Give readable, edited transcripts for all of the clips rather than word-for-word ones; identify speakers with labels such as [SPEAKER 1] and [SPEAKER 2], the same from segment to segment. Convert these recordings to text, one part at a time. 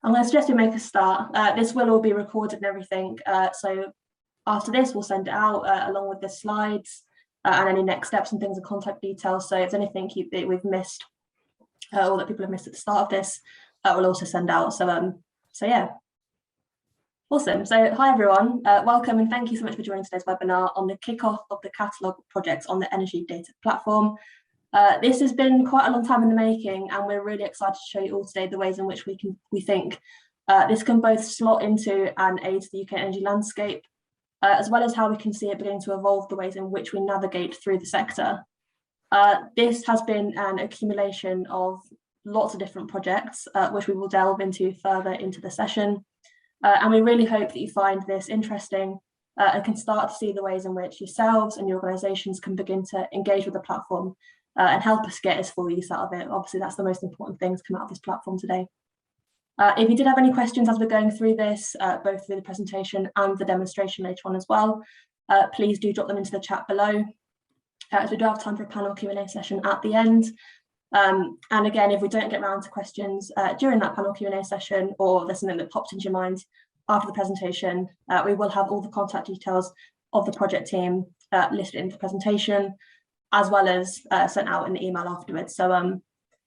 [SPEAKER 1] I'm going to suggest we make a start. This will all be recorded and everything. So after this, we'll send it out along with the slides and any next steps and things and contact details. So if there's anything that we've missed or that people have missed at the start of this, we'll also send out. So yeah. Awesome. So hi, everyone. Welcome and thank you so much for joining today's webinar on the kickoff of the Catalogue project on the Energy Data Platform. This has been quite a long time in the making, and we're really excited to show you all today the ways in which we think this can both slot into and aid the UK energy landscape, as well as how we can see it beginning to evolve the ways in which we navigate through the sector. This has been an accumulation of lots of different projects, which we will delve into further into the session. And we really hope that you find this interesting and can start to see the ways in which yourselves and your organisations can begin to engage with the platform and help us get as full use out of it. Obviously, that's the most important thing to come out of this platform today. If you did have any questions as we're going through this, both through the presentation and the demonstration later on as well, please do drop them into the chat below, as we do have time for a panel Q&A session at the end. And again, if we don't get around to questions during that panel Q&A session, or there's something that pops into your mind after the presentation, we will have all the contact details of the project team listed in the presentation, as well as sent out in the email afterwards. So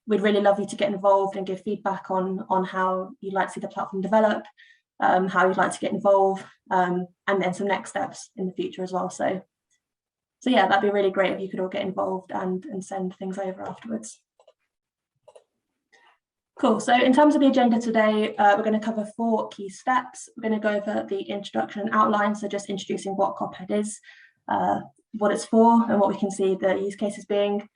[SPEAKER 1] we'd really love you to get involved and give feedback on how you'd like to see the platform develop, how you'd like to get involved, and then some next steps in the future as well. So yeah, that'd be really great if you could all get involved and send things over afterwards. Cool. So in terms of the agenda today, we're going to cover 4 key steps. We're going to go over the introduction and outline, so just introducing what COPED is, what it's for, and what we can see the use cases being.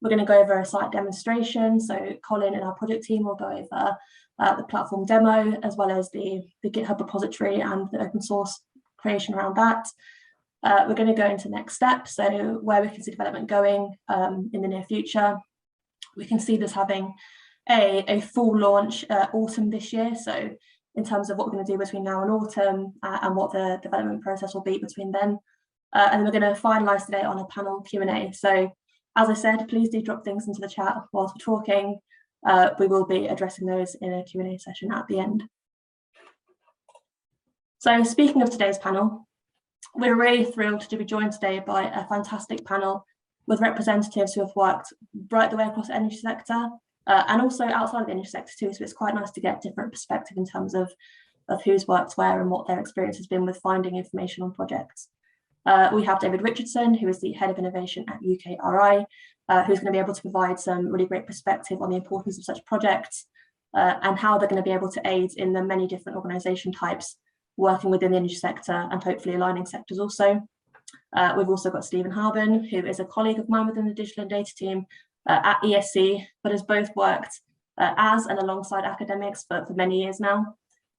[SPEAKER 1] We're going to go over a site demonstration. So Colin and our project team will go over the platform demo, as well as the GitHub repository and the open source creation around that. We're going to go into next steps, so where we can see development going in the near future. We can see this having a full launch autumn this year. So in terms of what we're going to do between now and autumn and what the development process will be between then. And then we're going to finalise today on a panel Q&A. So as I said, please do drop things into the chat whilst we're talking. We will be addressing those in a Q&A session at the end. So speaking of today's panel, we're really thrilled to be joined today by a fantastic panel with representatives who have worked right the way across the energy sector, and also outside of the energy sector too. So it's quite nice to get different perspective in terms of who's worked where and what their experience has been with finding information on projects. We have David Richardson, who is the Head of Innovation at UKRI, who's going to be able to provide some really great perspective on the importance of such projects and how they're going to be able to aid in the many different organisation types working within the energy sector and hopefully aligning sectors also. We've also got Stephen Harben, who is a colleague of mine within the digital and data team at ESC, but has both worked as and alongside academics for many years now,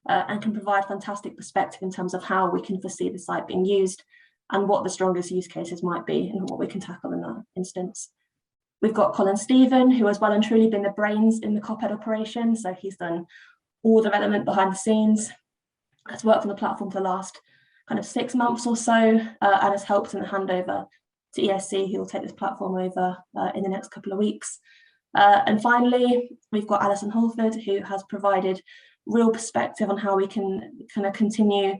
[SPEAKER 1] and can provide fantastic perspective in terms of how we can foresee the site being used and what the strongest use cases might be and what we can tackle in that instance. We've got Colin Stephen, who has well and truly been the brains in the COPED operation. So he's done all the development behind the scenes, has worked on the platform for the last kind of 6 months or so, and has helped in the handover to ESC, who will take this platform over in the next couple of weeks. And finally, we've got Alison Holford, who has provided real perspective on how we can kind of continue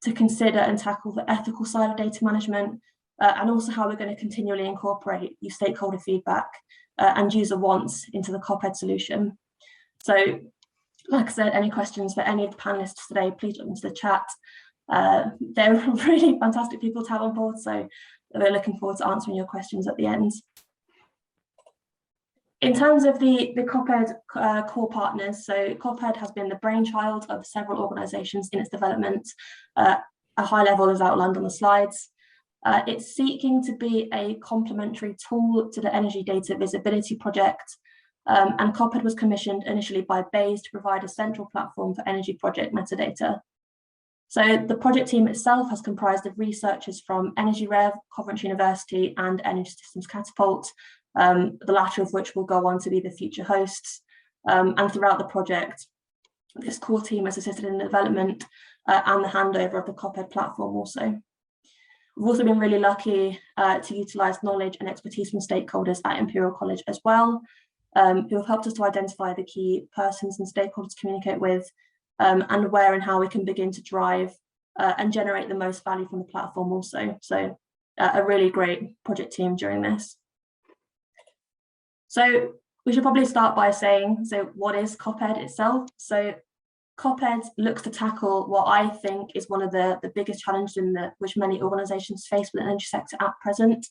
[SPEAKER 1] to consider and tackle the ethical side of data management, and also how we're going to continually incorporate your stakeholder feedback and user wants into the COPED solution. So, like I said, any questions for any of the panelists today, please drop into the chat. They're really fantastic people to have on board, so we're looking forward to answering your questions at the end. In terms of the COPED core partners, so COPED has been the brainchild of several organisations in its development, a high level as outlined on the slides. It's seeking to be a complementary tool to the Energy Data Visibility Project, and COPED was commissioned initially by BEIS to provide a central platform for energy project metadata. So the project team itself has comprised of researchers from EnergyRev, Coventry University and Energy Systems Catapult, the latter of which will go on to be the future hosts. And throughout the project, this core team has assisted in the development and the handover of the COPED platform also. We've also been really lucky to utilise knowledge and expertise from stakeholders at Imperial College as well, who have helped us to identify the key persons and stakeholders to communicate with, and where and how we can begin to drive and generate the most value from the platform also. So a really great project team during this. So we should probably start by saying, so what is COPED itself? So COPED looks to tackle what I think is one of the biggest challenges which many organisations face with the energy sector at present.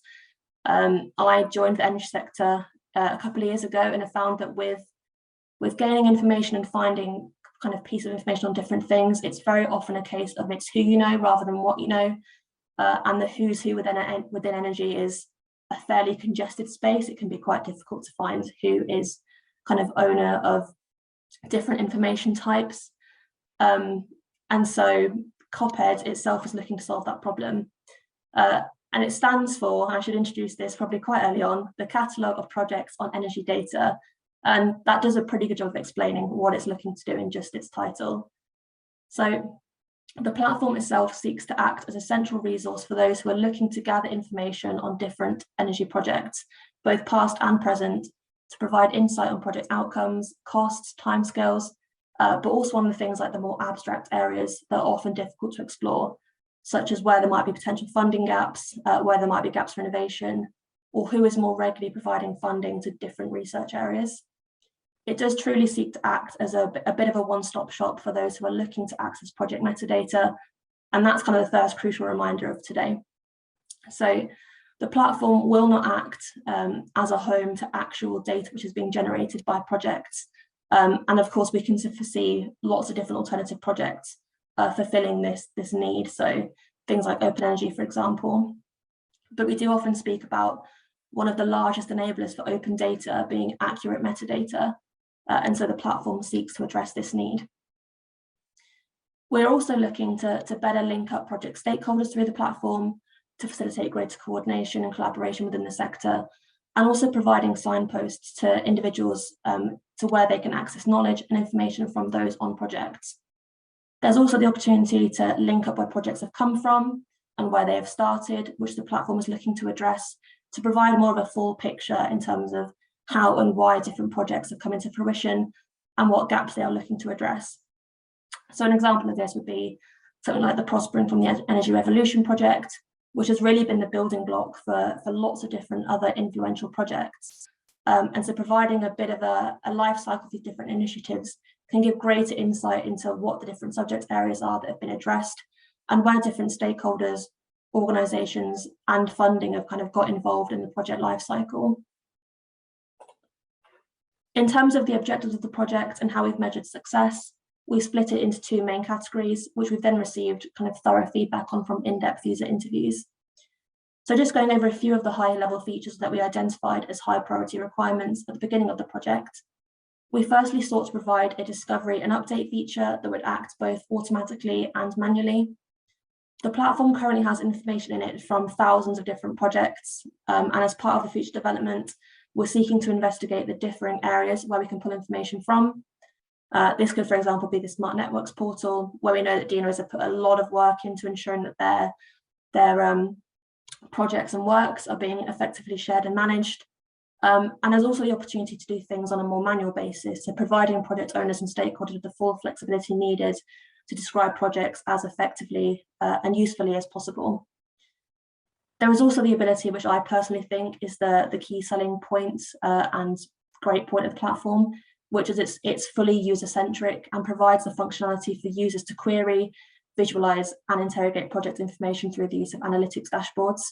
[SPEAKER 1] I joined the energy sector a couple of years ago and have found that with gaining information and finding kind of piece of information on different things, it's very often a case of it's who you know rather than what you know. And the who's who within energy is a fairly congested space. It can be quite difficult to find who is kind of owner of different information types. And so COPED itself is looking to solve that problem. And it stands for, and I should introduce this probably quite early on, the Catalogue of Projects on Energy Data. And that does a pretty good job of explaining what it's looking to do in just its title. So the platform itself seeks to act as a central resource for those who are looking to gather information on different energy projects, both past and present, to provide insight on project outcomes, costs, timescales, but also on the things like the more abstract areas that are often difficult to explore, such as where there might be potential funding gaps, where there might be gaps for innovation, or who is more regularly providing funding to different research areas. It does truly seek to act as a bit of a one-stop shop for those who are looking to access project metadata. And that's kind of the first crucial reminder of today. So the platform will not act as a home to actual data which is being generated by projects. And of course, we can foresee lots of different alternative projects fulfilling this need. So things like open energy, for example. But we do often speak about one of the largest enablers for open data being accurate metadata. And so the platform seeks to address this need. We're also looking to better link up project stakeholders through the platform to facilitate greater coordination and collaboration within the sector, and also providing signposts to individuals to where they can access knowledge and information from those on projects. There's also the opportunity to link up where projects have come from and where they have started, which the platform is looking to address, to provide more of a full picture in terms of how and why different projects have come into fruition and what gaps they are looking to address. So an example of this would be something like the Prospering from the Energy Revolution project, which has really been the building block for lots of different other influential projects. And so providing a bit of a life cycle for different initiatives can give greater insight into what the different subject areas are that have been addressed and where different stakeholders, organisations and funding have kind of got involved in the project life cycle. In terms of the objectives of the project and how we've measured success, we split it into two main categories, which we've then received kind of thorough feedback on from in-depth user interviews. So just going over a few of the higher level features that we identified as high priority requirements at the beginning of the project. We firstly sought to provide a discovery and update feature that would act both automatically and manually. The platform currently has information in it from thousands of different projects, and as part of the future development, we're seeking to investigate the differing areas where we can pull information from. This could, for example, be the Smart Networks portal, where we know that DNOs have put a lot of work into ensuring that their projects and works are being effectively shared and managed. And there's also the opportunity to do things on a more manual basis, so providing project owners and stakeholders with the full flexibility needed to describe projects as effectively and usefully as possible. There is also the ability, which I personally think is the key selling point and great point of the platform, which is it's fully user-centric and provides the functionality for users to query, visualize and interrogate project information through the use of analytics dashboards.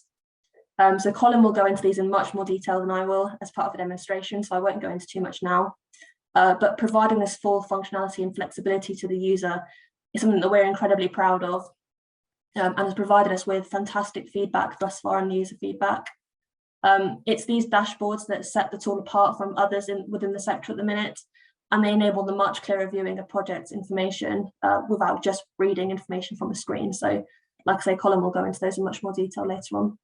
[SPEAKER 1] So Colin will go into these in much more detail than I will as part of a demonstration, so I won't go into too much now. But providing this full functionality and flexibility to the user is something that we're incredibly proud of, and has provided us with fantastic feedback thus far in the user feedback. It's these dashboards that set the tool apart from others within the sector at the minute, and they enable the much clearer viewing of project information without just reading information from a screen. So like I say, Colin will go into those in much more detail later on.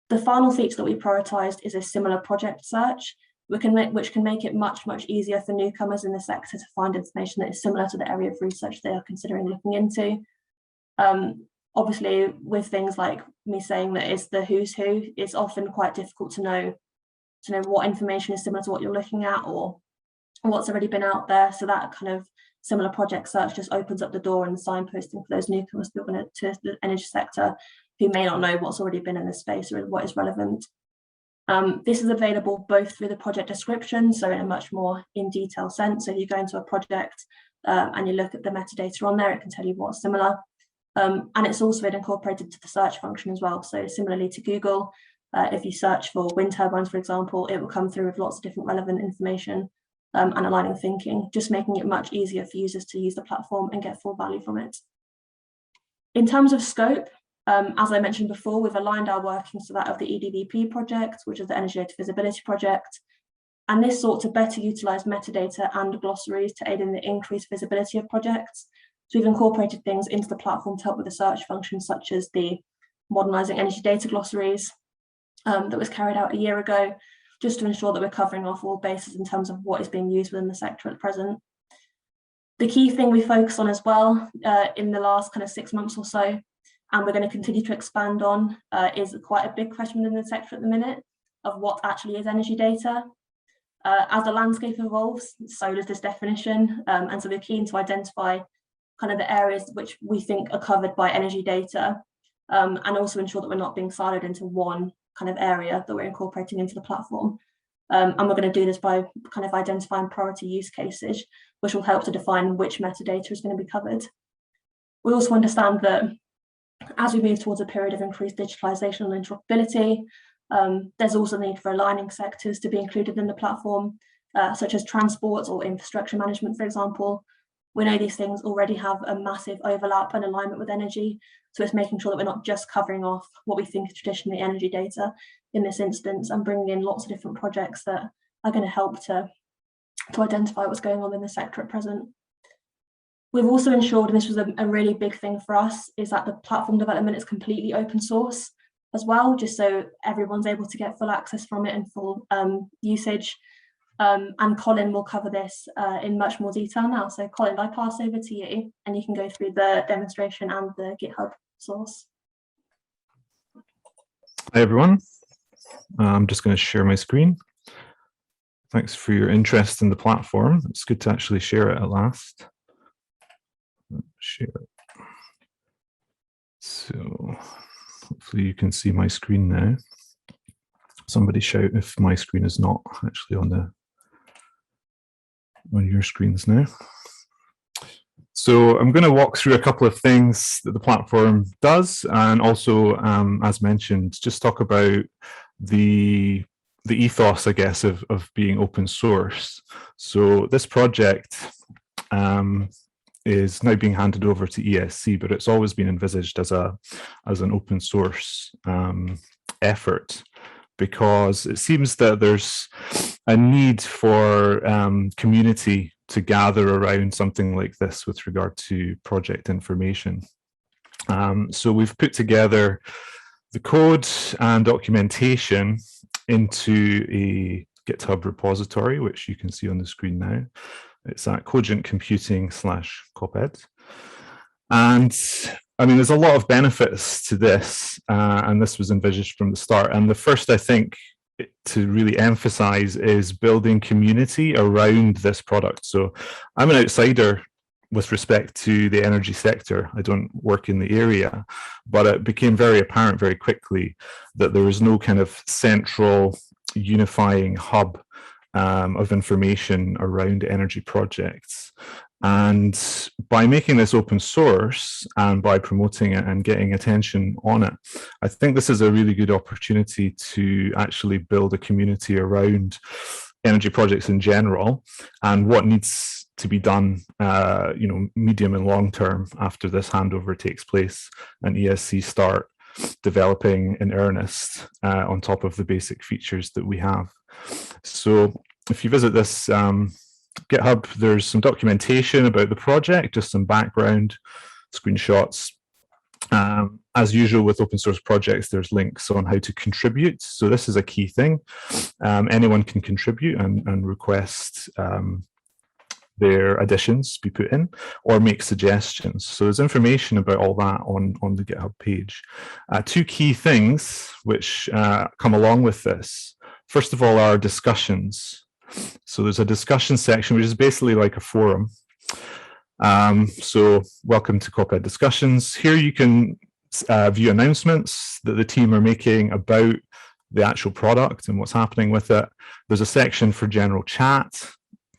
[SPEAKER 1] The final feature that we prioritised is a similar project search, which can make it much easier for newcomers in the sector to find information that is similar to the area of research they are considering looking into. Obviously, with things like me saying that it's the who's who, it's often quite difficult to know what information is similar to what you're looking at, or what's already been out there. So that kind of similar project search just opens up the door and signposting for those newcomers to the energy sector who may not know what's already been in this space or what is relevant. This is available both through the project description, so in a much more in detail sense. So if you go into a project and you look at the metadata on there, it can tell you what's similar. And it's also incorporated to the search function as well. So similarly to Google, if you search for wind turbines, for example, it will come through with lots of different relevant information and aligning thinking, just making it much easier for users to use the platform and get full value from it. In terms of scope, as I mentioned before, we've aligned our workings to that of the EDVP project, which is the Energy Data Visibility project. And this sought to better utilize metadata and glossaries to aid in the increased visibility of projects. So we've incorporated things into the platform to help with the search functions, such as the modernizing energy data glossaries that was carried out a year ago, just to ensure that we're covering off all bases in terms of what is being used within the sector at present. The key thing we focus on as well in the last kind of 6 months or so, and we're going to continue to expand on, is quite a big question within the sector at the minute of what actually is energy data. As the landscape evolves, so does this definition, and so we're keen to identify kind of the areas which we think are covered by energy data, and also ensure that we're not being siloed into one kind of area that we're incorporating into the platform. And we're going to do this by kind of identifying priority use cases, which will help to define which metadata is going to be covered. We also understand that as we move towards a period of increased digitalization and interoperability, there's also a need for aligning sectors to be included in the platform, such as transport or infrastructure management, for example. We know these things already have a massive overlap and alignment with energy, so it's making sure that we're not just covering off what we think is traditionally energy data in this instance, and bringing in lots of different projects that are going to help to identify what's going on in the sector at present. We've also ensured, and this was a really big thing for us, is that the platform development is completely open source as well, just so everyone's able to get full access from it and full usage. And Colin will cover this in much more detail now. So Colin, I pass over to you and you can go through the demonstration and the GitHub source.
[SPEAKER 2] Hi everyone, I'm just going to share my screen. Thanks for your interest in the platform. It's good to actually share it at last. Share it. So hopefully you can see my screen now. Somebody shout if my screen is not actually on your screens now. So I'm going to walk through a couple of things that the platform does, and also, as mentioned, just talk about the ethos, I guess, of being open source. So this project is now being handed over to ESC, but it's always been envisaged as an open source effort, because it seems that there's a need for community to gather around something like this with regard to project information. So we've put together the code and documentation into a GitHub repository, which you can see on the screen now. It's at cogentcomputing/coped. And I mean, there's a lot of benefits to this, and this was envisaged from the start. And the first, I think, to really emphasize is building community around this product. So I'm an outsider with respect to the energy sector. I don't work in the area, but it became very apparent very quickly that there was no kind of central unifying hub of information around energy projects. And by making this open source and by promoting it and getting attention on it, I think this is a really good opportunity to actually build a community around energy projects in general and what needs to be done, medium and long term after this handover takes place and ESC start developing in earnest on top of the basic features that we have. So if you visit this GitHub, there's some documentation about the project, just some background, screenshots. As usual with open source projects, there's links on how to contribute. So this is a key thing. Anyone can contribute and request their additions be put in or make suggestions. So there's information about all that on the GitHub page. Two key things which come along with this. First of all, are discussions. So there's a discussion section, which is basically like a forum. So welcome to CopEd discussions. Here you can view announcements that the team are making about the actual product and what's happening with it. There's a section for general chat.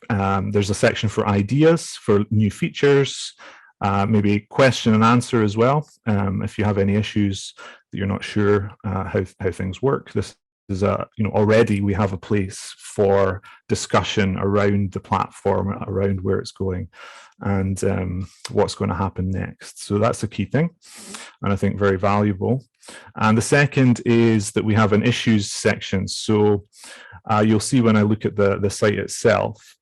[SPEAKER 2] There's a section for ideas, for new features, maybe question and answer as well. If you have any issues that you're not sure how things work, this is already we have a place for discussion around the platform, around where it's going, and what's going to happen next. So that's a key thing, and I think very valuable. And the second is that we have an issues section. So you'll see when I look at the site itself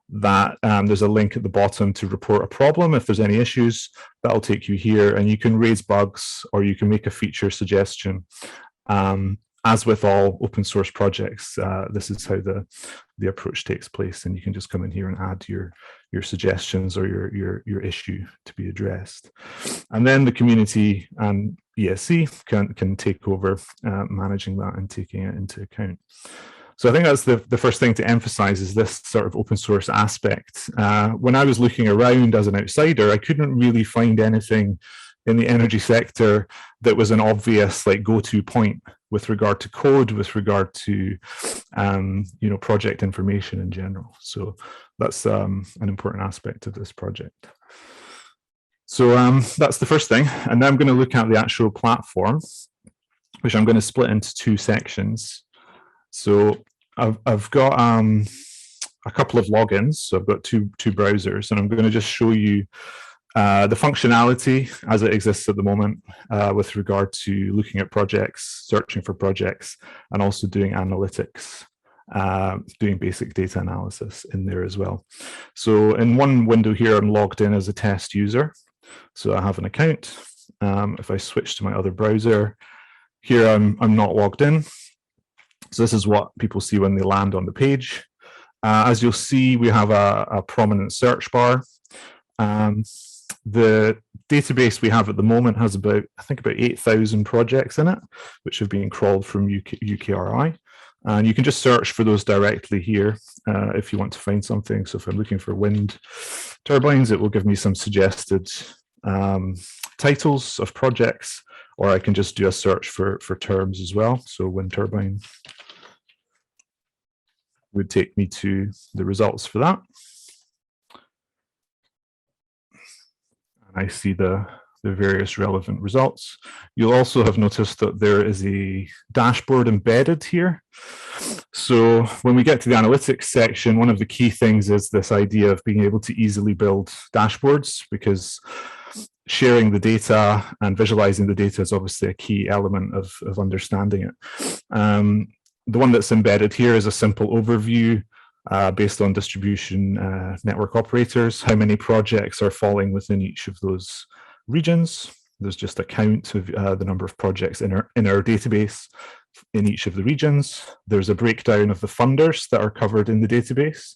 [SPEAKER 2] that there's a link at the bottom to report a problem. If there's any issues, that'll take you here, and you can raise bugs or you can make a feature suggestion. As with all open source projects, this is how the approach takes place, and you can just come in here and add your suggestions or your issue to be addressed. And then the community and ESC can take over managing that and taking it into account. So I think that's the first thing to emphasize, is this sort of open source aspect. When I was looking around as an outsider, I couldn't really find anything in the energy sector that was an obvious like go-to point with regard to code, with regard to project information in general. So that's an important aspect of this project. So that's the first thing. And now I'm going to look at the actual platform, which I'm going to split into two sections. So I've got a couple of logins. So I've got two browsers, and I'm going to just show you the functionality as it exists at the moment with regard to looking at projects, searching for projects, and also doing analytics, doing basic data analysis in there as well. So in one window here, I'm logged in as a test user. So I have an account. If I switch to my other browser, here I'm not logged in. So this is what people see when they land on the page. As you'll see, we have a prominent search bar. The database we have at the moment has about 8,000 projects in it, which have been crawled from UKRI. And you can just search for those directly here if you want to find something. So if I'm looking for wind turbines, it will give me some suggested titles of projects, or I can just do a search for terms as well. So wind turbine would take me to the results for that. I see the various relevant results. You'll also have noticed that there is a dashboard embedded here. So when we get to the analytics section, one of the key things is this idea of being able to easily build dashboards, because sharing the data and visualizing the data is obviously a key element of understanding it. The one that's embedded here is a simple overview based on distribution network operators, how many projects are falling within each of those regions. There's just a count of the number of projects in our database in each of the regions. There's a breakdown of the funders that are covered in the database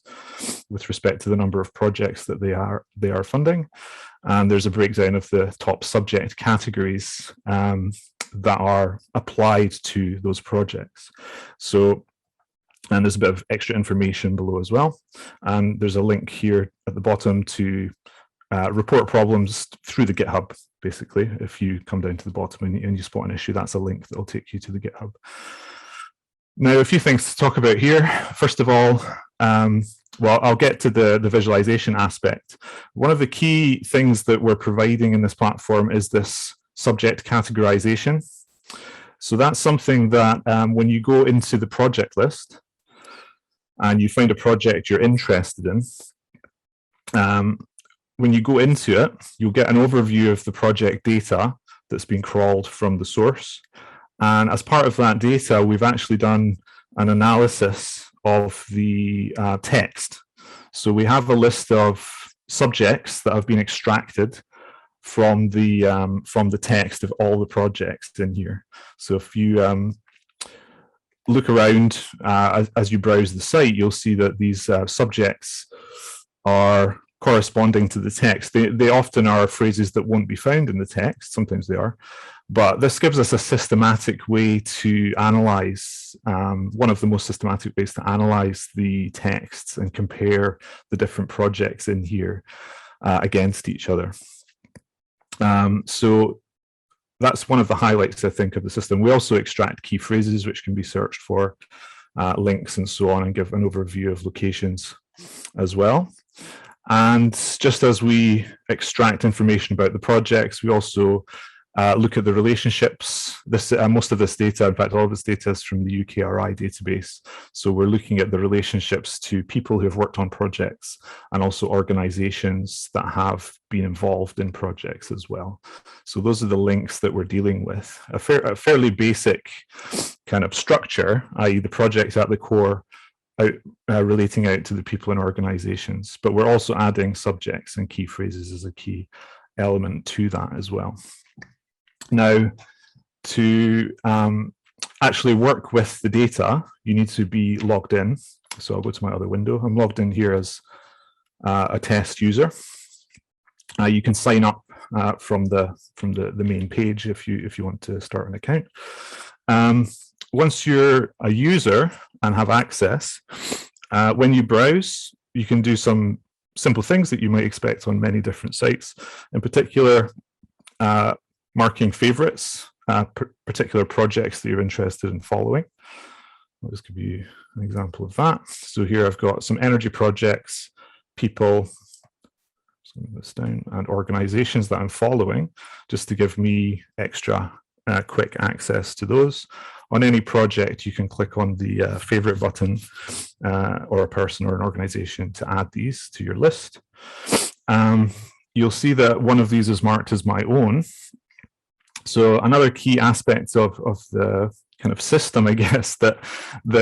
[SPEAKER 2] with respect to the number of projects that they are funding. And there's a breakdown of the top subject categories that are applied to those projects. So, and there's a bit of extra information below as well. And there's a link here at the bottom to report problems through the GitHub, basically. If you come down to the bottom and you spot an issue, that's a link that will take you to the GitHub. Now, a few things to talk about here. First of all, well, I'll get to the visualization aspect. One of the key things that we're providing in this platform is this subject categorization. So that's something that when you go into the project list and you find a project you're interested in, when you go into it, you'll get an overview of the project data that's been crawled from the source. And as part of that data, we've actually done an analysis of the text. So we have a list of subjects that have been extracted from the text of all the projects in here. So if you look around as you browse the site, you'll see that these subjects are corresponding to the text. They often are phrases that won't be found in the text. Sometimes they are. But this gives us a systematic way to analyze, one of the most systematic ways to analyze the texts and compare the different projects in here against each other. So that's one of the highlights, I think, of the system. We also extract key phrases, which can be searched for, links and so on, and give an overview of locations as well. And just as we extract information about the projects, we also look at the relationships. Most of this data, in fact, all of this data is from the UKRI database. So we're looking at the relationships to people who have worked on projects and also organizations that have been involved in projects as well. So those are the links that we're dealing with. A fairly basic kind of structure, i.e. the projects at the core relating out to the people and organizations, but we're also adding subjects and key phrases as a key element to that as well. Now, to actually work with the data, you need to be logged in. So I'll go to my other window. I'm logged in here as a test user. You can sign up from the main page if you want to start an account. Once you're a user and have access, when you browse, you can do some simple things that you might expect on many different sites. In particular, marking favorites, particular projects that you're interested in following. I'll just give you an example of that. So here I've got some energy projects, people, this down, and organizations that I'm following, just to give me extra quick access to those. On any project, you can click on the favorite button or a person or an organization to add these to your list. You'll see that one of these is marked as my own. So another key aspect of the kind of system, I guess, that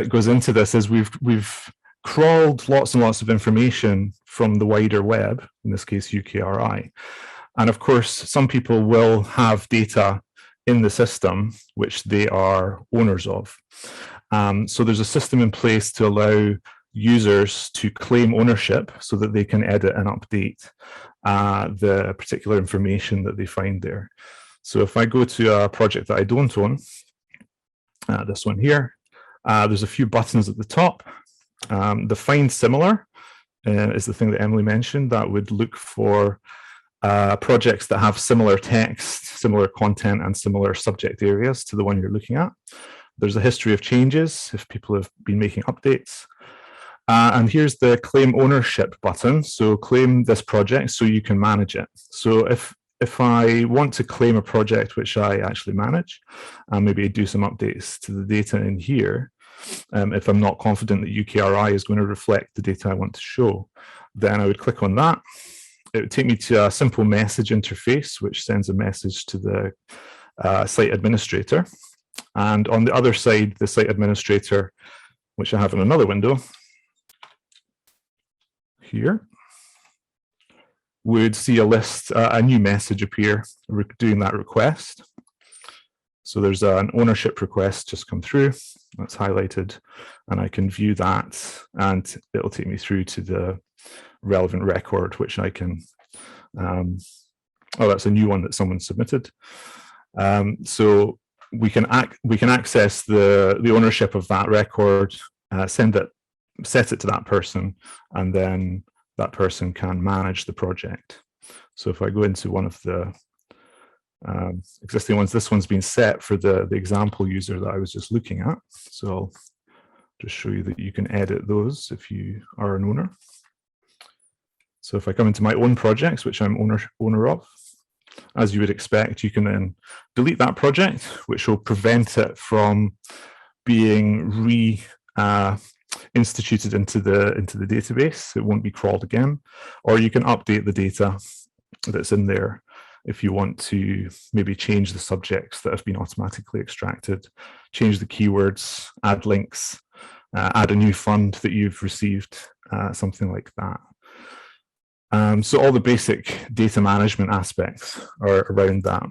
[SPEAKER 2] goes into this is we've crawled lots and lots of information from the wider web, in this case UKRI. And of course, some people will have data in the system which they are owners of. So there's a system in place to allow users to claim ownership so that they can edit and update the particular information that they find there. So if I go to a project that I don't own, this one here, there's a few buttons at the top. The find similar is the thing that Emily mentioned that would look for projects that have similar text, similar content, and similar subject areas to the one you're looking at. There's a history of changes if people have been making updates. And here's the claim ownership button. So claim this project so you can manage it. So if I want to claim a project which I actually manage, and maybe do some updates to the data in here, if I'm not confident that UKRI is going to reflect the data I want to show, then I would click on that. It would take me to a simple message interface, which sends a message to the site administrator. And on the other side, the site administrator, which I have in another window here, would see a list, a new message appear doing that request. So there's an ownership request just come through, that's highlighted, and I can view that, and it'll take me through to the relevant record, which I can, oh, that's a new one that someone submitted. So we can access the ownership of that record, set it to that person, and then that person can manage the project. So if I go into one of the existing ones, this one's been set for the example user that I was just looking at. So I'll just show you that you can edit those if you are an owner. So if I come into my own projects, which I'm owner of, as you would expect, you can then delete that project, which will prevent it from being instituted into the database. It won't be crawled again. Or you can update the data that's in there if you want to maybe change the subjects that have been automatically extracted, change the keywords, add links, add a new fund that you've received, something like that. So all the basic data management aspects are around that.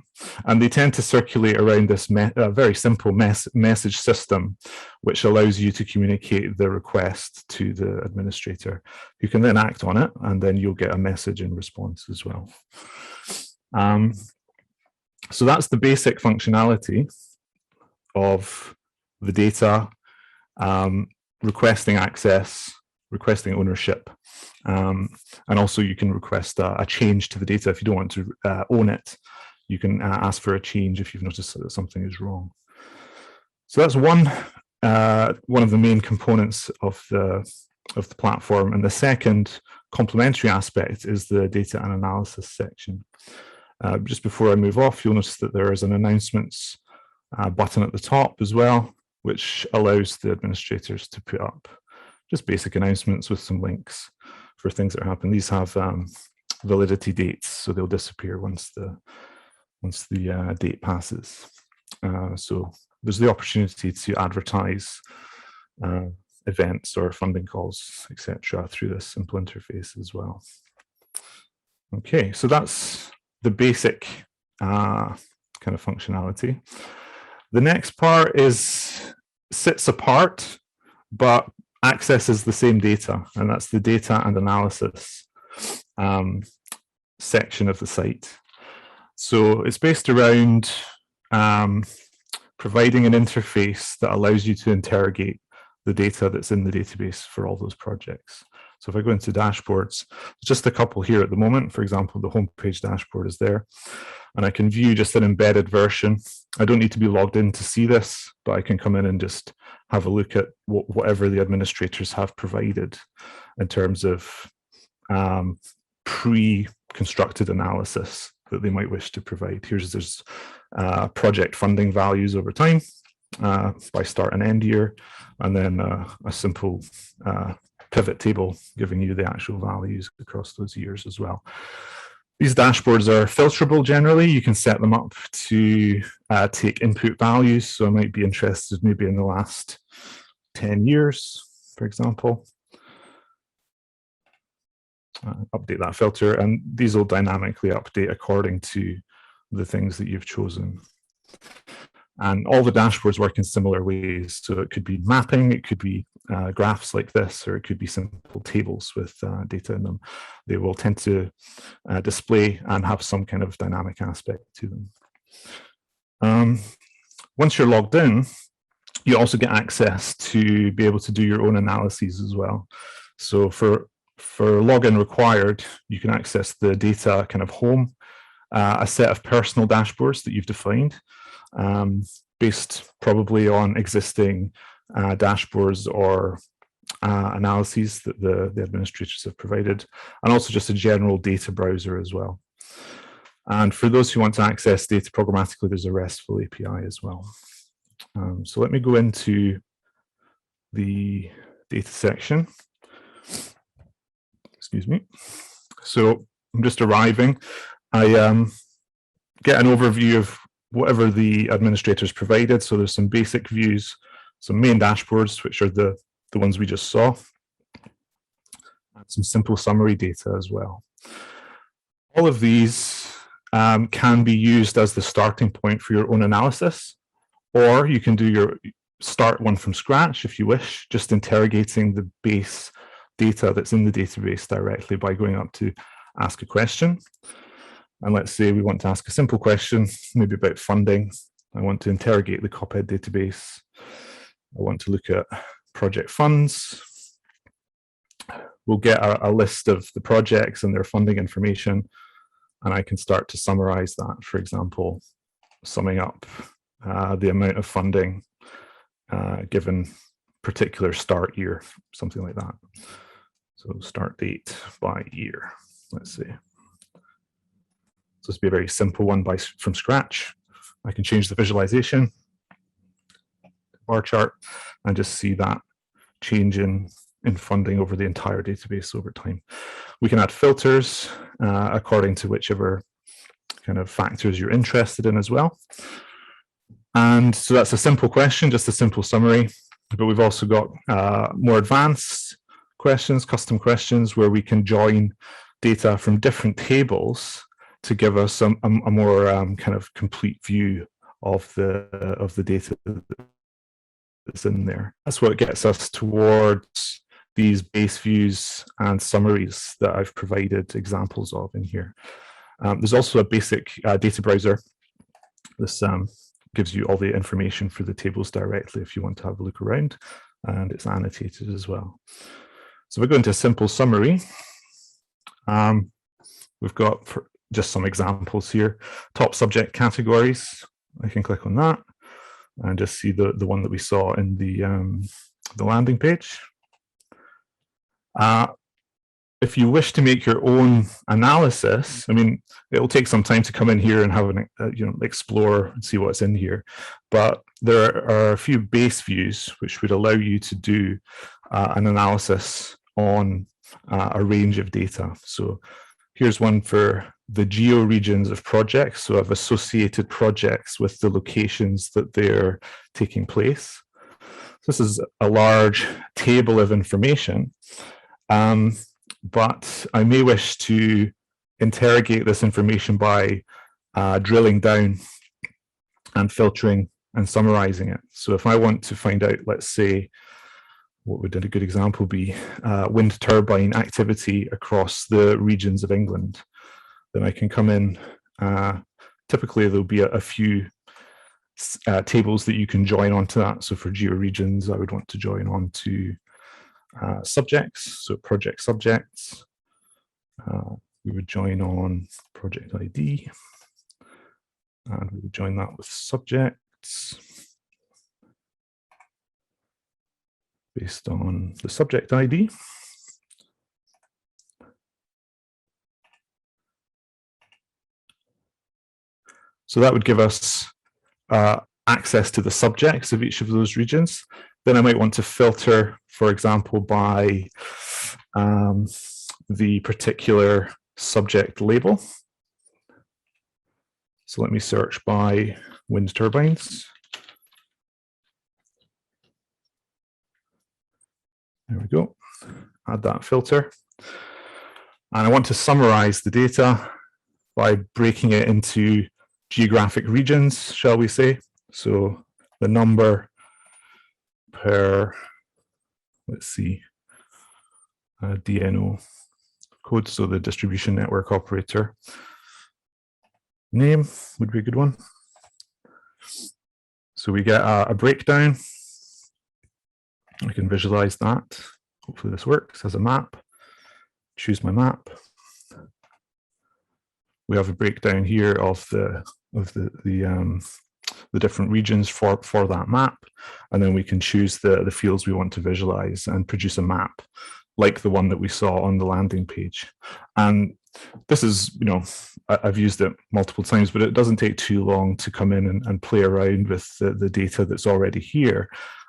[SPEAKER 2] And they tend to circulate around this very simple message system, which allows you to communicate the request to the administrator, who can then act on it, and then you'll get a message in response as well. So that's the basic functionality of the data, requesting access, requesting ownership, and also you can request a change to the data. If you don't want to own it, you can ask for a change if you've noticed that something is wrong. So that's one of the main components of the platform. And the second complementary aspect is the data and analysis section. Just before I move off, you'll notice that there is an announcements button at the top as well, which allows the administrators to put up just basic announcements with some links for things that happen. These have validity dates, so they'll disappear once the date passes. So there's the opportunity to advertise events or funding calls, etc., through this simple interface as well. Okay, so that's the basic kind of functionality. The next part sits apart, but accesses the same data, and that's the data and analysis section of the site. So it's based around providing an interface that allows you to interrogate the data that's in the database for all those projects. So if I go into dashboards, just a couple here at the moment. For example, the homepage dashboard is there, and I can view just an embedded version. I don't need to be logged in to see this, but I can come in and just have a look at whatever the administrators have provided in terms of pre-constructed analysis that they might wish to provide. There's project funding values over time by start and end year, and then a simple pivot table giving you the actual values across those years as well. These dashboards are filterable generally. You can set them up to take input values. So I might be interested maybe in the last 10 years, for example. Update that filter, and these will dynamically update according to the things that you've chosen. And all the dashboards work in similar ways. So it could be mapping, it could be graphs like this, or it could be simple tables with data in them. They will tend to display and have some kind of dynamic aspect to them. Once you're logged in, you also get access to be able to do your own analyses as well. So for login required, you can access the data kind of home, a set of personal dashboards that you've defined, based probably on existing dashboards or analyses that the administrators have provided, and also just a general data browser as well. And for those who want to access data programmatically, there's a RESTful API as well. So let me go into the data section. Excuse me. So I'm just arriving. I get an overview of whatever the administrators provided. So there's some basic views, some main dashboards, which are the ones we just saw, and some simple summary data as well. All of these can be used as the starting point for your own analysis, or you can start one from scratch if you wish, just interrogating the base data that's in the database directly by going up to ask a question. And let's say we want to ask a simple question, maybe about funding. I want to interrogate the COPED database. I want to look at project funds. We'll get a list of the projects and their funding information, and I can start to summarize that, for example, summing up the amount of funding given particular start year, something like that. So start date by year, let's see. So this would be a very simple one from scratch. I can change the visualization, bar chart, and just see that change in funding over the entire database over time. We can add filters according to whichever kind of factors you're interested in as well. And so that's a simple question, just a simple summary, but we've also got more advanced questions, custom questions, where we can join data from different tables to give us a more kind of complete view of the data that's in there. That's what gets us towards these base views and summaries that I've provided examples of in here. There's also a basic data browser. This gives you all the information for the tables directly if you want to have a look around, and it's annotated as well. So we go into a simple summary. We've got just some examples here. Top subject categories. I can click on that and just see the one that we saw in the landing page. If you wish to make your own analysis, I mean, it'll take some time to come in here and have an, explore and see what's in here. But there are a few base views which would allow you to do an analysis on a range of data. So here's one for the geo regions of projects. So I've associated projects with the locations that they're taking place. This is a large table of information. But I may wish to interrogate this information by drilling down and filtering and summarizing it. So if I want to find out, let's say, what would a good example be, wind turbine activity across the regions of England, then I can come in. Typically, there'll be a few tables that you can join onto that. So for geo regions, I would want to join on to subjects, so project subjects. We would join on project ID, and we would join that with subjects based on the subject ID. So that would give us access to the subjects of each of those regions. Then I might want to filter, for example, by the particular subject label. So let me search by wind turbines. There we go. Add that filter. And I want to summarize the data by breaking it into geographic regions, shall we say. So the number per, let's see, DNO code, so the distribution network operator name would be a good one. So we get a breakdown. I can visualize that. Hopefully this works as a map. Choose my map. We have a breakdown here of the different regions for that map, and then we can choose the fields we want to visualize and produce a map like the one that we saw on the landing page. And this is, I've used it multiple times, but it doesn't take too long to come in and play around with the data that's already here,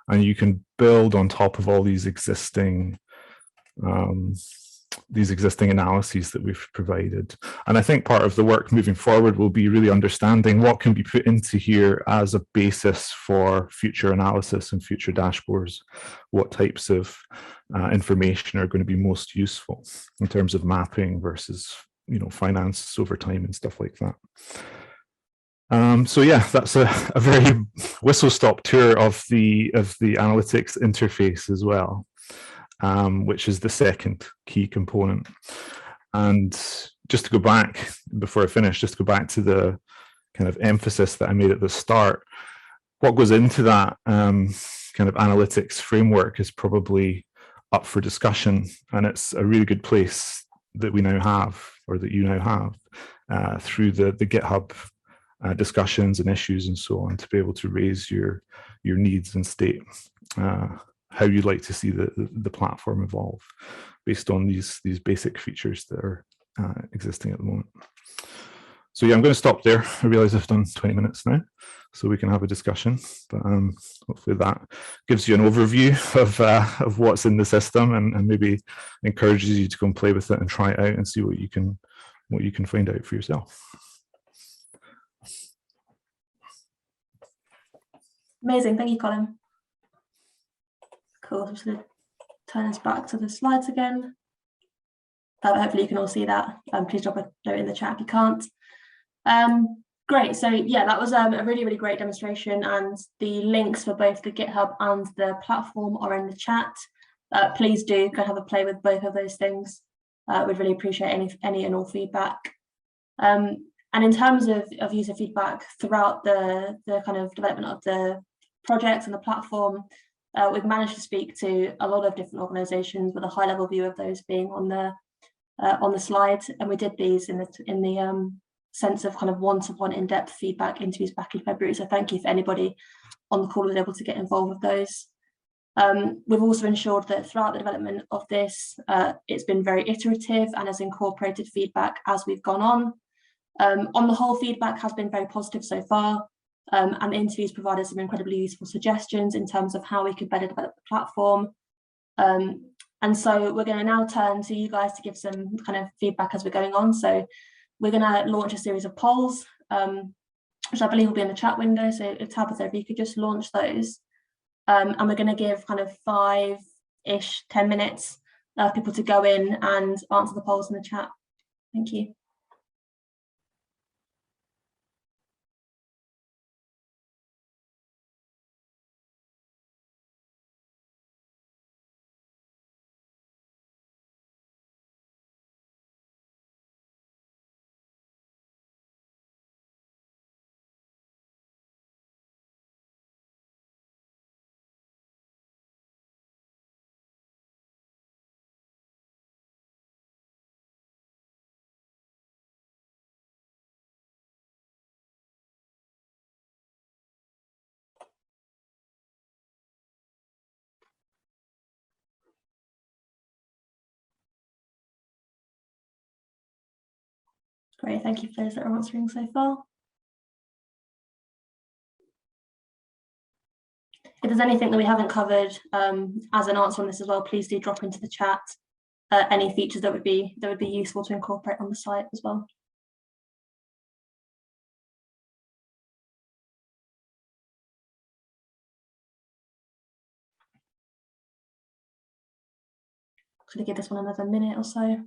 [SPEAKER 2] and you can build on top of all these existing analyses that we've provided. And I think part of the work moving forward will be really understanding what can be put into here as a basis for future analysis and future dashboards, what types of information are going to be most useful in terms of mapping versus, finance over time and stuff like that. So yeah, that's a very whistle-stop tour of the analytics interface as well. Which is the second key component. And just to go back, before I finish, just to go back to the kind of emphasis that I made at the start, what goes into that kind of analytics framework is probably up for discussion, and it's a really good place that we now have, or that you now have, through the GitHub discussions and issues and so on, to be able to raise your needs and state how you'd like to see the platform evolve based on these basic features that are existing at the moment. So yeah, I'm going to stop there. I realize I've done 20 minutes now, so we can have a discussion. But hopefully that gives you an overview of what's in the system, and maybe encourages you to go and play with it and try it out and see what you can find out for yourself.
[SPEAKER 1] Amazing, thank you, Colin. Cool, I'm just going to turn us back to the slides again. Hopefully you can all see that. Please drop a note in the chat if you can't. Great, so yeah, that was a really, really great demonstration, and the links for both the GitHub and the platform are in the chat. Please do go have a play with both of those things. We'd really appreciate any and all feedback. And in terms of user feedback throughout the kind of development of the projects and the platform, we've managed to speak to a lot of different organizations with a high level view of those being on the slide, and we did these in the sense of kind of one-to-one in-depth feedback interviews back in February. So thank you for anybody on the call who was able to get involved with those. We've also ensured that throughout the development of this, it's been very iterative and has incorporated feedback as we've gone on. On the whole, feedback has been very positive so far, and the interviews provided some incredibly useful suggestions in terms of how we could better develop the platform. And so we're going to now turn to you guys to give some kind of feedback as we're going on. So we're going to launch a series of polls, which I believe will be in the chat window. So if Tabitha, if you could just launch those. And we're going to give kind of 5-ish, 10 minutes for people to go in and answer the polls in the chat. Thank you. Great, thank you for those that are answering so far. If there's anything that we haven't covered as an answer on this as well, please do drop into the chat any features that would be useful to incorporate on the site as well. Should I give this one another minute or so?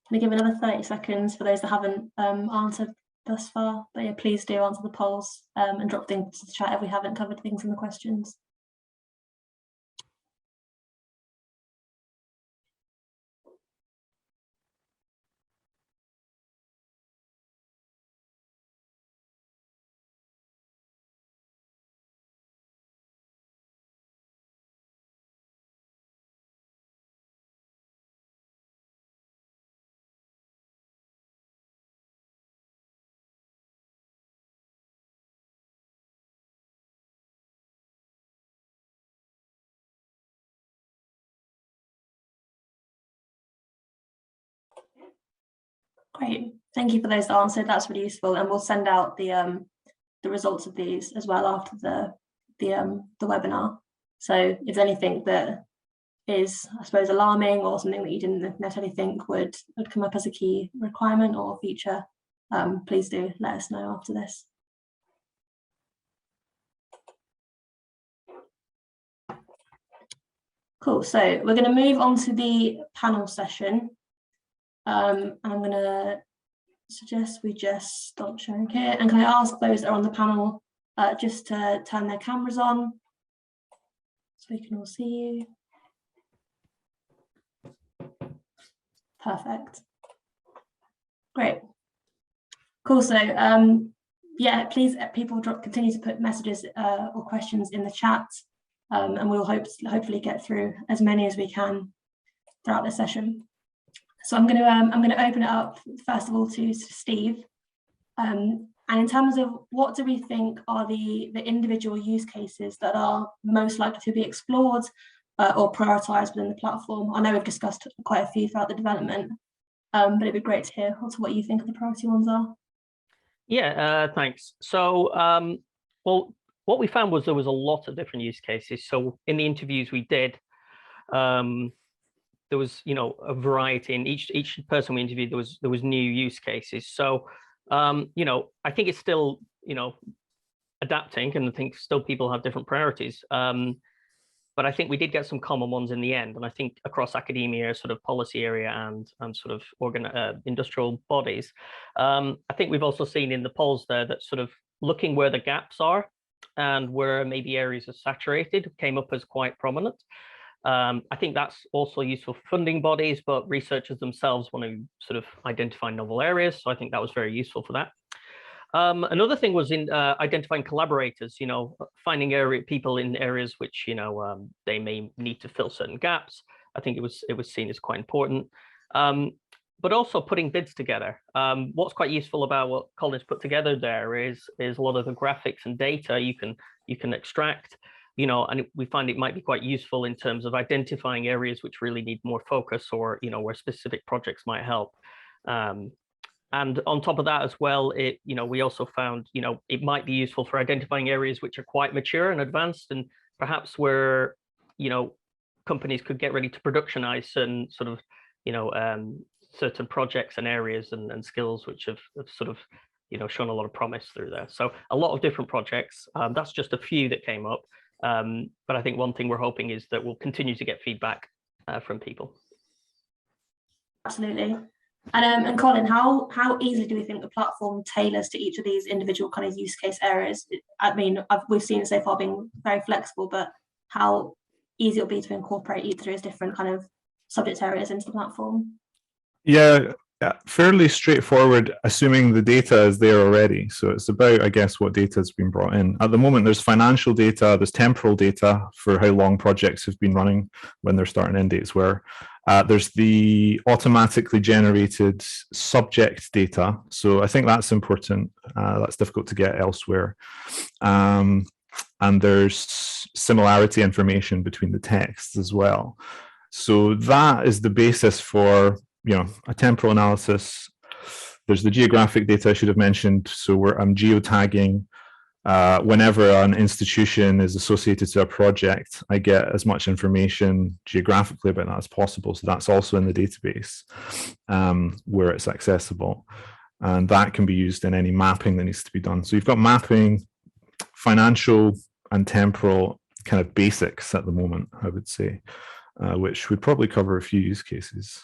[SPEAKER 1] Can I give another 30 seconds for those that haven't answered thus far? But yeah, please do answer the polls and drop things into the chat if we haven't covered things in the questions. Great, thank you for those that answered. That's really useful, and we'll send out the results of these as well after the webinar. So if there's anything that is, I suppose, alarming or something that you didn't necessarily think would come up as a key requirement or feature, please do let us know after this. Cool, so we're going to move on to the panel session. I'm going to suggest we just stop sharing here, and can I ask those that are on the panel just to turn their cameras on? so we can all see you. Perfect. Great. Cool. So yeah, please people continue to put messages or questions in the chat, and we'll hopefully get through as many as we can throughout the session. So I'm going to open it up first of all to Steve. And in terms of what do we think are the individual use cases that are most likely to be explored or prioritized within the platform? I know we've discussed quite a few throughout the development, but it'd be great to hear also what you think of the priority ones are.
[SPEAKER 3] Yeah, thanks. So, well, what we found was there was a lot of different use cases. So in the interviews we did, there was, a variety, and each person we interviewed, there was new use cases. So, I think it's still, adapting, and I think still people have different priorities. But I think we did get some common ones in the end. And I think across academia, sort of policy area and sort of industrial bodies, I think we've also seen in the polls there that sort of looking where the gaps are and where maybe areas are saturated came up as quite prominent. I think that's also useful for funding bodies, but researchers themselves want to sort of identify novel areas. So I think that was very useful for that. Another thing was in identifying collaborators, finding people in areas which, they may need to fill certain gaps. I think it was seen as quite important. But also putting bids together. What's quite useful about what Colin's put together there is a lot of the graphics and data you can extract, and we find it might be quite useful in terms of identifying areas which really need more focus, or, where specific projects might help. And on top of that as well, we also found, it might be useful for identifying areas which are quite mature and advanced, and perhaps where, companies could get ready to productionize certain sort of, certain projects and areas and skills which have sort of, shown a lot of promise through there. So a lot of different projects. That's just a few that came up. But I think one thing we're hoping is that we'll continue to get feedback from people.
[SPEAKER 1] Absolutely. And Colin, how easily do we think the platform tailors to each of these individual kind of use case areas? I mean, we've seen it so far being very flexible, but how easy it'll be to incorporate each of those different kind of subject areas into the platform?
[SPEAKER 2] Yeah, fairly straightforward, assuming the data is there already. So it's about, I guess, what data has been brought in. At the moment, there's financial data, there's temporal data for how long projects have been running, when their start and end dates were. There's the automatically generated subject data. So I think that's important. That's difficult to get elsewhere. And there's similarity information between the texts as well. So that is the basis for, a temporal analysis. There's the geographic data I should have mentioned. So I'm geotagging. Whenever an institution is associated to a project, I get as much information geographically about that as possible. So that's also in the database where it's accessible. And that can be used in any mapping that needs to be done. So you've got mapping, financial and temporal kind of basics at the moment, I would say, which would probably cover a few use cases.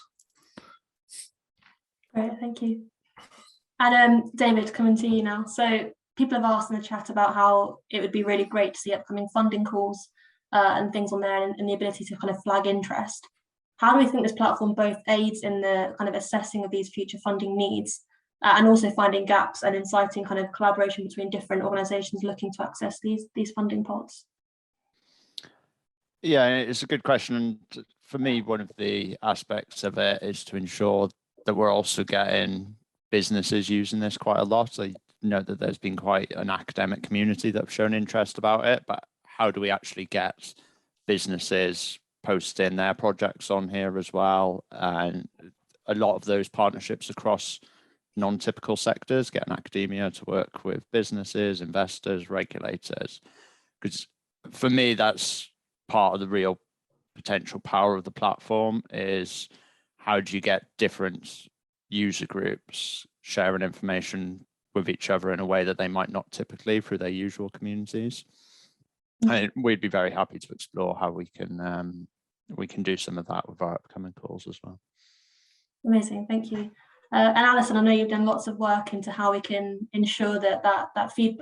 [SPEAKER 1] Great, thank you. And David, coming to you now. So people have asked in the chat about how it would be really great to see upcoming funding calls and things on there, and the ability to kind of flag interest. How do we think this platform both aids in the kind of assessing of these future funding needs and also finding gaps and inciting kind of collaboration between different organisations looking to access these funding pots?
[SPEAKER 4] Yeah, it's a good question. And for me, one of the aspects of it is to ensure that we're also getting businesses using this quite a lot. I know that there's been quite an academic community that have shown interest about it, but how do we actually get businesses posting their projects on here as well? And a lot of those partnerships across non-typical sectors, getting academia to work with businesses, investors, regulators, because for me, that's part of the real potential power of the platform. Is how do you get different user groups sharing information with each other in a way that they might not typically through their usual communities? And we'd be very happy to explore how we can do some of that with our upcoming calls as well.
[SPEAKER 1] Amazing, thank you. And Alison, I know you've done lots of work into how we can ensure that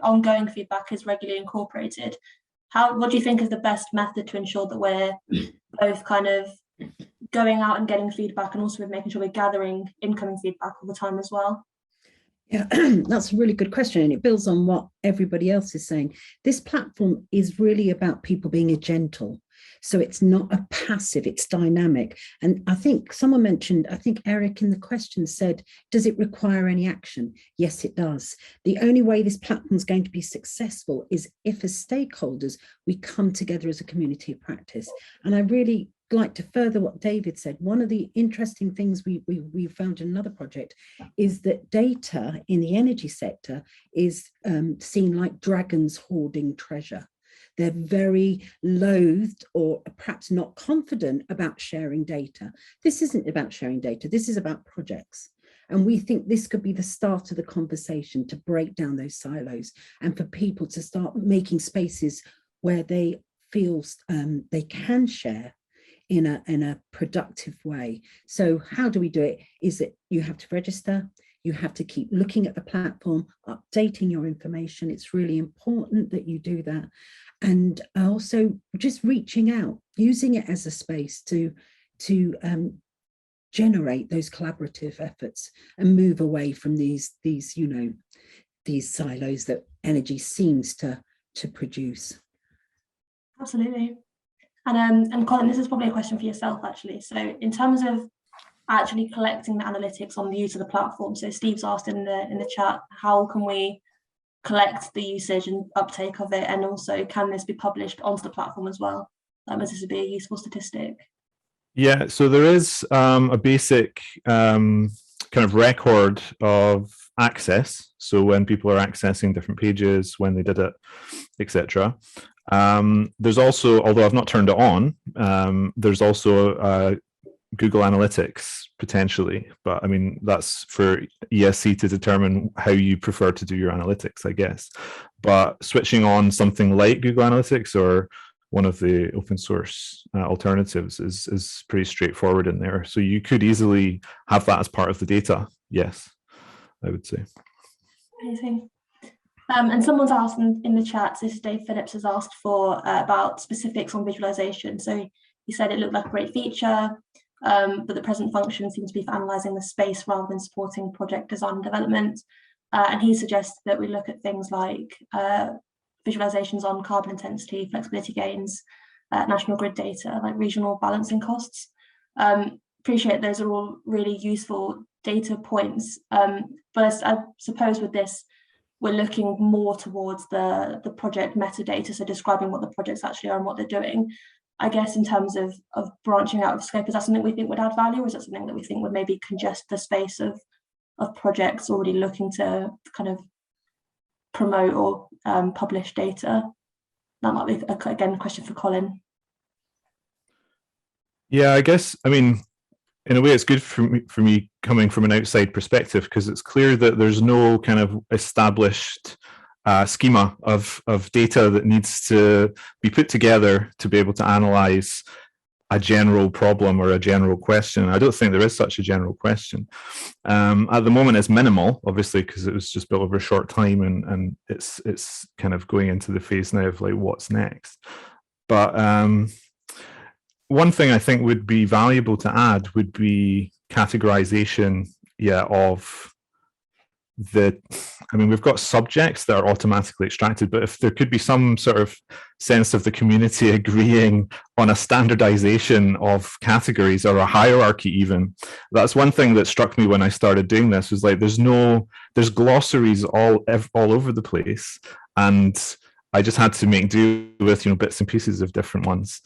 [SPEAKER 1] ongoing feedback is regularly incorporated. what do you think is the best method to ensure that we're both kind of going out and getting feedback, and also with making sure we're gathering incoming feedback all the time as well?
[SPEAKER 5] Yeah, that's a really good question, and it builds on what everybody else is saying. This platform is really about people being gentle. So it's not a passive, it's dynamic. And I think someone mentioned, I think Eric in the question said, does it require any action? Yes, it does. The only way this platform is going to be successful is if as stakeholders, we come together as a community of practice. And I really like to further what David said. One of the interesting things we found in another project is that data in the energy sector is seen like dragons hoarding treasure. They're very loathed or perhaps not confident about sharing data. This isn't about sharing data. This is about projects. And we think this could be the start of the conversation to break down those silos and for people to start making spaces where they feel they can share in a productive way. So how do we do it? Is that you have to register, you have to keep looking at the platform, updating your information. It's really important that you do that. And also just reaching out, using it as a space to generate those collaborative efforts and move away from these silos that energy seems to produce.
[SPEAKER 1] Absolutely. And Colin, this is probably a question for yourself, actually. So in terms of actually collecting the analytics on the use of the platform, so Steve's asked in the chat, how can we collect the usage and uptake of it, and also can this be published onto the platform as well, as this would be a useful statistic?
[SPEAKER 2] Yeah, so there is a basic kind of record of access. So when people are accessing different pages, when they did it, etc. There's also, although I've not turned it on, there's also Google Analytics potentially, but I mean, that's for ESC to determine how you prefer to do your analytics, I guess. But switching on something like Google Analytics or one of the open source alternatives is pretty straightforward in there. So you could easily have that as part of the data. Yes, I would say.
[SPEAKER 1] Amazing. And someone's asked in the chat, so this is Dave Phillips, has asked for about specifics on visualization. So he said it looked like a great feature, but the present function seems to be for analysing the space rather than supporting project design and development. And he suggests that we look at things like visualizations on carbon intensity, flexibility gains, national grid data, like regional balancing costs. Appreciate those are all really useful data points, but I suppose with this, we're looking more towards the project metadata, so describing what the projects actually are and what they're doing. I guess in terms of branching out of scope, is that something we think would add value, or is that something that we think would maybe congest the space of projects already looking to kind of promote or publish data? That might be, again, a question for Colin.
[SPEAKER 2] Yeah, I guess, I mean, in a way, it's good for me coming from an outside perspective, because it's clear that there's no kind of established schema of data that needs to be put together to be able to analyze a general problem or a general question. I don't think there is such a general question. At the moment, it's minimal, obviously, because it was just built over a short time, and it's kind of going into the phase now of like what's next. But one thing I think would be valuable to add would be categorization, of I mean, we've got subjects that are automatically extracted, but if there could be some sort of sense of the community agreeing on a standardization of categories or a hierarchy even, that's one thing that struck me when I started doing this, was like, there's glossaries all over the place. And I just had to make do with, bits and pieces of different ones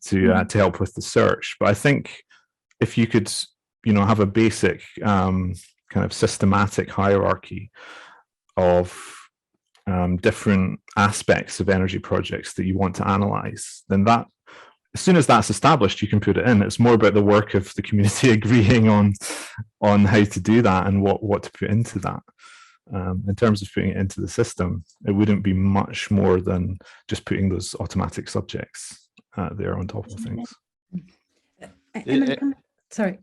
[SPEAKER 2] to help with the search. But I think if you could, have a basic kind of systematic hierarchy of different aspects of energy projects that you want to analyze, then that, as soon as that's established, you can put it in. It's more about the work of the community agreeing on how to do that and what to put into that. In terms of putting it into the system, it wouldn't be much more than just putting those automatic subjects there on top of things.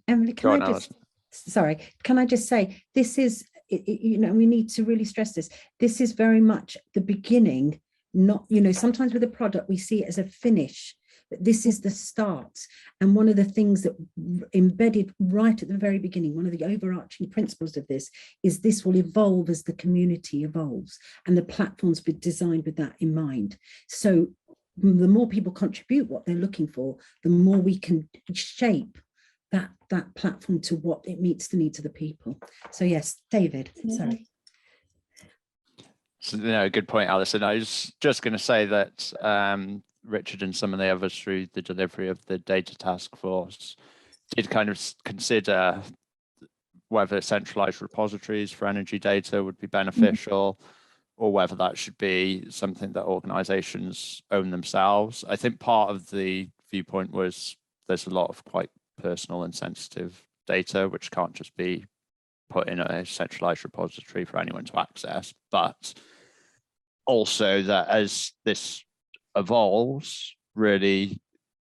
[SPEAKER 5] Emily, can I just say, this is, we need to really stress this. This is very much the beginning not, sometimes with a product, we see it as a finish, but this is the start. And one of the things that embedded right at the very beginning, one of the overarching principles of this will evolve as the community evolves, and the platform's been designed with that in mind. So the more people contribute what they're looking for, the more we can shape that platform to what it meets the needs of the people. So yes, David, sorry.
[SPEAKER 4] So, good point, Alison. I was just going to say that Richard and some of the others through the delivery of the data task force did kind of consider whether centralized repositories for energy data would be beneficial, or whether that should be something that organizations own themselves. I think part of the viewpoint was there's a lot of quite personal and sensitive data, which can't just be put in a centralized repository for anyone to access, but also that as this evolves, really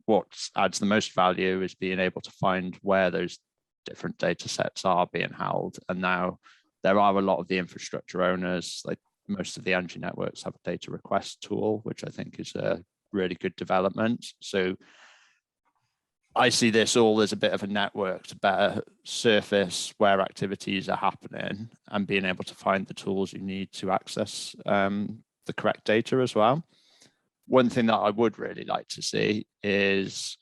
[SPEAKER 4] what adds the most value is being able to find where those different data sets are being held. And now there are a lot of the infrastructure owners, like most of the energy networks have a data request tool, which I think is a really good development. So I see this all as a bit of a network to better surface where activities are happening and being able to find the tools you need to access the correct data as well. One thing that I would really like to see is,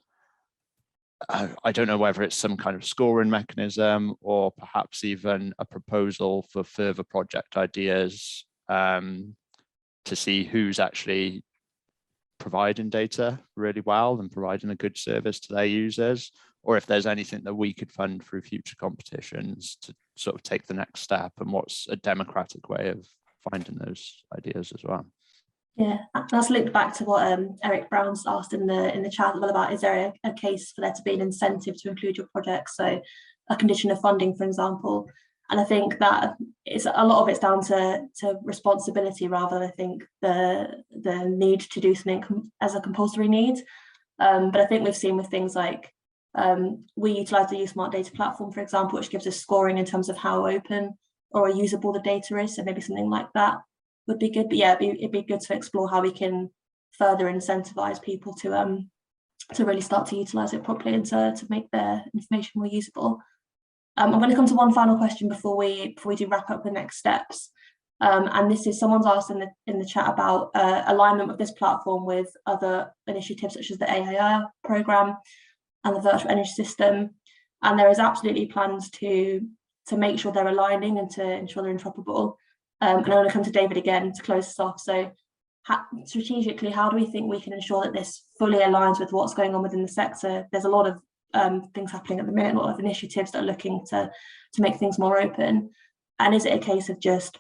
[SPEAKER 4] I don't know whether it's some kind of scoring mechanism or perhaps even a proposal for further project ideas to see who's actually providing data really well and providing a good service to their users, or if there's anything that we could fund through future competitions to sort of take the next step, and what's a democratic way of finding those ideas as well.
[SPEAKER 1] Yeah, that's linked back to what Eric Brown's asked in the chat as well about, is there a case for there to be an incentive to include your project? So a condition of funding, for example. And I think that it's a lot of it's down to responsibility rather than I think the need to do something as a compulsory need. But I think we've seen with things like we utilize the USmart data platform, for example, which gives us scoring in terms of how open or usable the data is. So maybe something like that would be good. But yeah, it'd be good to explore how we can further incentivize people to really start to utilize it properly and to make their information more usable. I'm going to come to one final question before we do wrap up the next steps. And this is, someone's asked in the chat about alignment of this platform with other initiatives such as the AIR program and the virtual energy system. And there is absolutely plans to make sure they're aligning and to ensure they're interoperable. And I want to come to David again to close this off. So strategically, how do we think we can ensure that this fully aligns with what's going on within the sector? There's a lot of things happening at the minute, a lot of initiatives that are looking to make things more open. And is it a case of just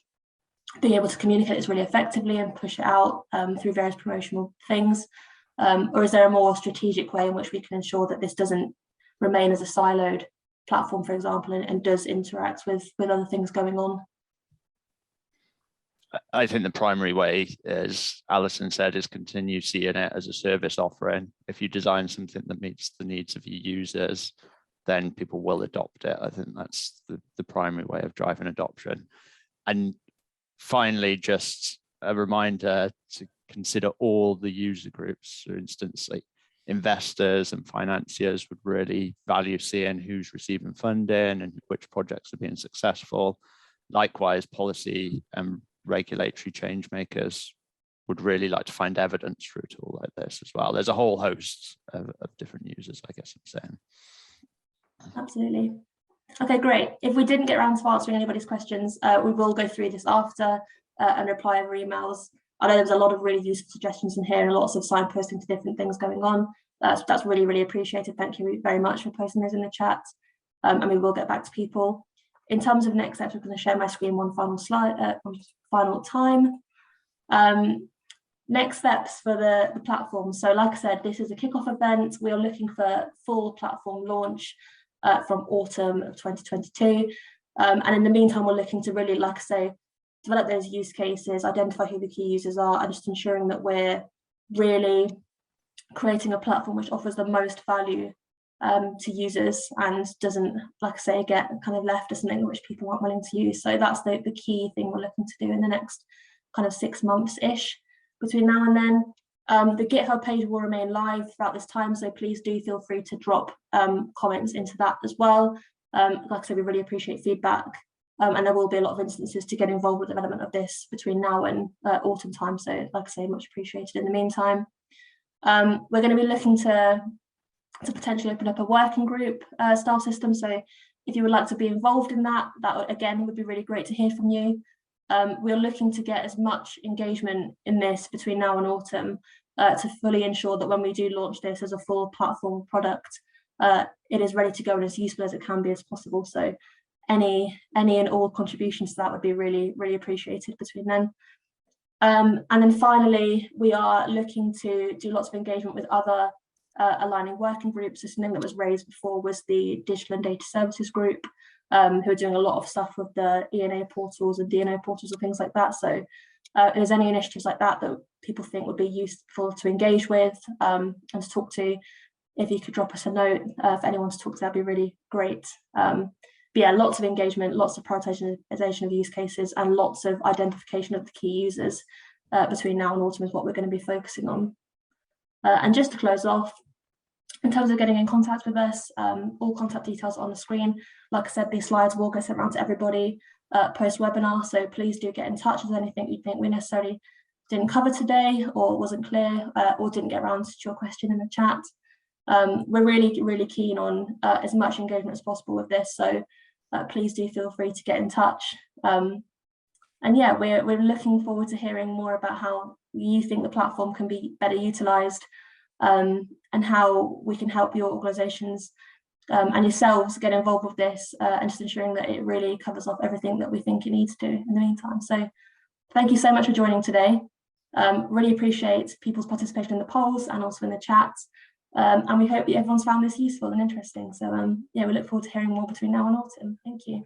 [SPEAKER 1] being able to communicate this really effectively and push it out through various promotional things? Or is there a more strategic way in which we can ensure that this doesn't remain as a siloed platform, for example, and does interact with other things going on?
[SPEAKER 4] I think the primary way, as Alison said, is continue seeing it as a service offering. If you design something that meets the needs of your users, then people will adopt it. I think that's the primary way of driving adoption. And finally, just a reminder to consider all the user groups. For instance, like investors and financiers would really value seeing who's receiving funding and which projects are being successful. Likewise, policy and regulatory change makers would really like to find evidence through a tool like this as well. There's a whole host of different users, I guess I'm saying.
[SPEAKER 1] Absolutely. Okay, great. If we didn't get around to answering anybody's questions, we will go through this after and reply over emails. I know there's a lot of really useful suggestions in here and lots of signposting to different things going on. That's really, really appreciated. Thank you very much for posting those in the chat. And we will get back to people. In terms of next steps, we're going to share my screen one final slide, one final time. Next steps for the platform. So like I said, this is a kickoff event. We are looking for full platform launch from autumn of 2022. And in the meantime, we're looking to really, like I say, develop those use cases, identify who the key users are, and just ensuring that we're really creating a platform which offers the most value to users and doesn't, like I say, get kind of left as something which people aren't willing to use. So that's the key thing we're looking to do in the next kind of 6 months-ish. between now and then. The GitHub page will remain live throughout this time, so please do feel free to drop comments into that as well. Like I said, we really appreciate feedback, and there will be a lot of instances to get involved with the development of this between now and autumn time, so like I say, much appreciated in the meantime. We're going to be looking to potentially open up a working group style system, so if you would like to be involved in that, again would be really great to hear from you. We're looking to get as much engagement in this between now and autumn to fully ensure that when we do launch this as a full platform product, it is ready to go and as useful as it can be as possible. So any and all contributions to that would be really, really appreciated between then. And then finally, we are looking to do lots of engagement with other aligning working groups. So something that was raised before was the Digital and Data Services Group, who are doing a lot of stuff with the ENA portals and DNO portals and things like that. So if there's any initiatives like that that people think would be useful to engage with and to talk to, if you could drop us a note for anyone to talk to, that'd be really great. But yeah, lots of engagement, lots of prioritization of use cases, and lots of identification of the key users between now and autumn is what we're going to be focusing on. And just to close off, in terms of getting in contact with us, all contact details on the screen. Like I said, these slides will go sent around to everybody post-webinar, so please do get in touch with anything you think we necessarily didn't cover today or wasn't clear or didn't get around to your question in the chat. We're really, really keen on as much engagement as possible with this, so please do feel free to get in touch. And yeah, we're looking forward to hearing more about how you think the platform can be better utilised, and how we can help your organisations and yourselves get involved with this, and just ensuring that it really covers off everything that we think it needs to in the meantime. So thank you so much for joining today. Really appreciate people's participation in the polls and also in the chat. And we hope that everyone's found this useful and interesting. So yeah, we look forward to hearing more between now and autumn. Thank you.